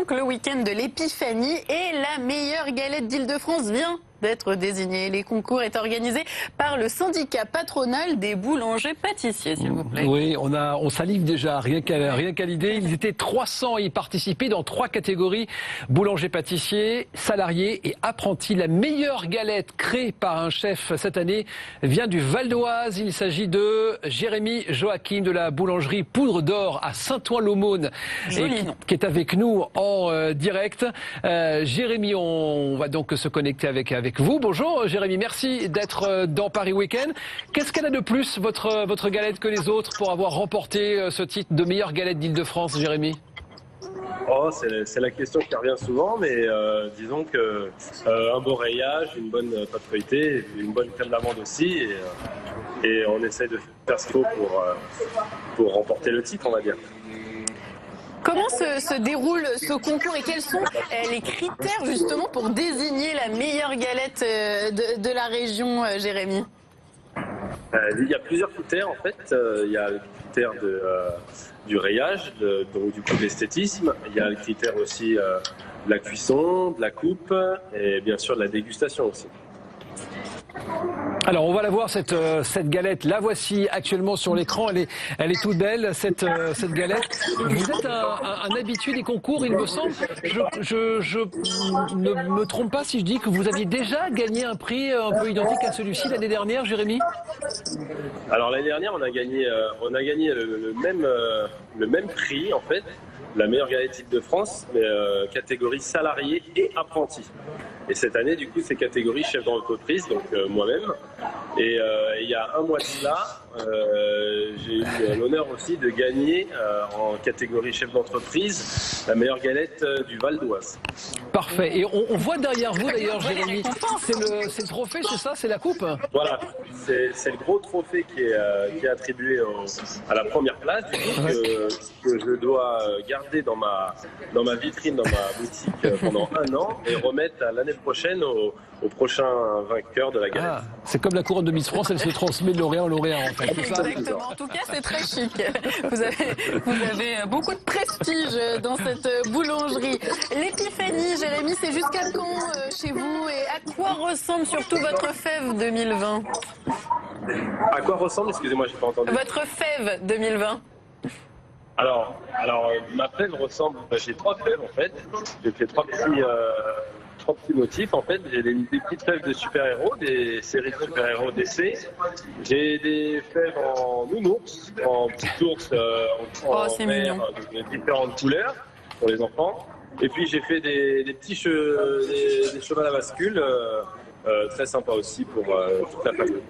donc le week-end de l'Épiphanie et la meilleure galette d'Île-de-France vient d'être désignée. Les concours est organisé par le syndicat patronal des boulangers-pâtissiers, s'il vous plaît. Oui, on salive déjà, rien qu'à l'idée. Ils étaient 300 à y participer dans 3 catégories: boulanger-pâtissier, salarié et apprenti. La meilleure galette créée par un chef cette année vient du Val d'Oise. Il s'agit de Jérémy Joachim de la boulangerie Poudre d'Or à Saint-Ouen-l'Aumône, qui est avec nous en direct. Jérémy, on va donc se connecter avec vous. Bonjour Jérémy, merci d'être dans Paris Week-end. Qu'est-ce qu'elle a de plus, votre galette, que les autres pour avoir remporté ce titre de meilleure galette d'Île-de-France, Jérémy? Oh, c'est la question qui revient souvent, mais disons que un bon rayage, une bonne pâte feuilletée, une bonne crème d'amande aussi, et on essaie de faire ce qu'il faut pour remporter le titre, on va dire. Comment se déroule ce concours et quels sont les critères justement pour désigner la meilleure galette de la région, Jérémy? Il y a plusieurs critères en fait. Il y a le critère du rayage, donc du coup de l'esthétisme. Il y a le critère aussi de la cuisson, de la coupe et bien sûr de la dégustation aussi. Alors on va la voir cette galette, la voici actuellement sur l'écran, elle est toute belle cette galette. Vous êtes un habitué des concours, il me semble. Je ne me trompe pas si je dis que vous aviez déjà gagné un prix un peu identique à celui-ci l'année dernière, Jérémy? Alors l'année dernière on a gagné le même prix en fait, la meilleure galette Île-de-France, mais catégorie salarié et apprenti. Et cette année, du coup, c'est catégorie chef d'entreprise, donc moi-même. Et il y a un mois de cela, j'ai eu l'honneur aussi de gagner en catégorie chef d'entreprise la meilleure galette du Val d'Oise. Parfait. Et on voit derrière vous d'ailleurs, Jérémy, c'est le trophée, c'est ça? C'est la coupe? Voilà, c'est le gros trophée qui est attribué à la première place, du coup, que je dois garder dans ma vitrine, dans ma boutique pendant 1 an et remettre à l'année prochaine au prochain vainqueur de la galette. Ah, c'est comme la couronne de Miss France, elle se transmet de lauréat en lauréat en fait. Exactement, en tout cas c'est très chic. Vous avez beaucoup de prestige dans cette boulangerie. L'Épiphanie, Jérémy, c'est jusqu'à quand chez vous et à quoi ressemble surtout votre fève 2020? À quoi ressemble, excusez-moi, j'ai pas entendu. Votre fève 2020. Alors, ma fève ressemble, j'ai 3 fèves en fait. J'ai fait 3 petits motifs en fait. J'ai des petites fèves de super-héros, des séries de super-héros d'essai. J'ai des fèves en nounours, en petit ours, en vert, de différentes couleurs pour les enfants. Et puis j'ai fait des petits des chevaux à la bascule. Très sympa aussi pour toute la famille.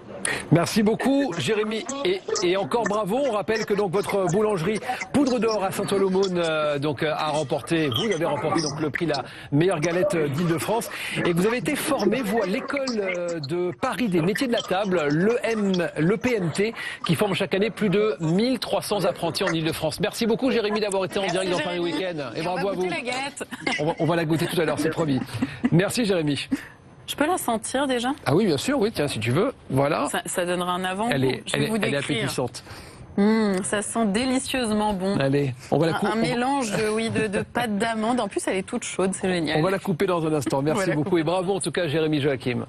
Merci beaucoup Jérémy et encore bravo. On rappelle que donc votre boulangerie Poudre d'Or à Saint-Ouen-l'Aumône a remporté, vous avez remporté donc le prix la meilleure galette d'Île-de-France et vous avez été formé vous à l'école de Paris des métiers de la table, le PMT, qui forme chaque année plus de 1300 apprentis en Île-de-France. Merci beaucoup Jérémy d'avoir été en direct dans Paris Week-end et bravo à vous. La galette. On va la goûter tout à l'heure, c'est promis. Merci Jérémy. Je peux la sentir déjà? Ah oui, bien sûr, oui, tiens, si tu veux. Voilà. Ça donnera un avant-goût. Elle est appétissante. Ça sent délicieusement bon. Allez, on va la couper. Un mélange de pâte d'amande. En plus, elle est toute chaude, c'est génial. On va la couper dans un instant. Merci beaucoup et bravo en tout cas, Jérémy Joachim.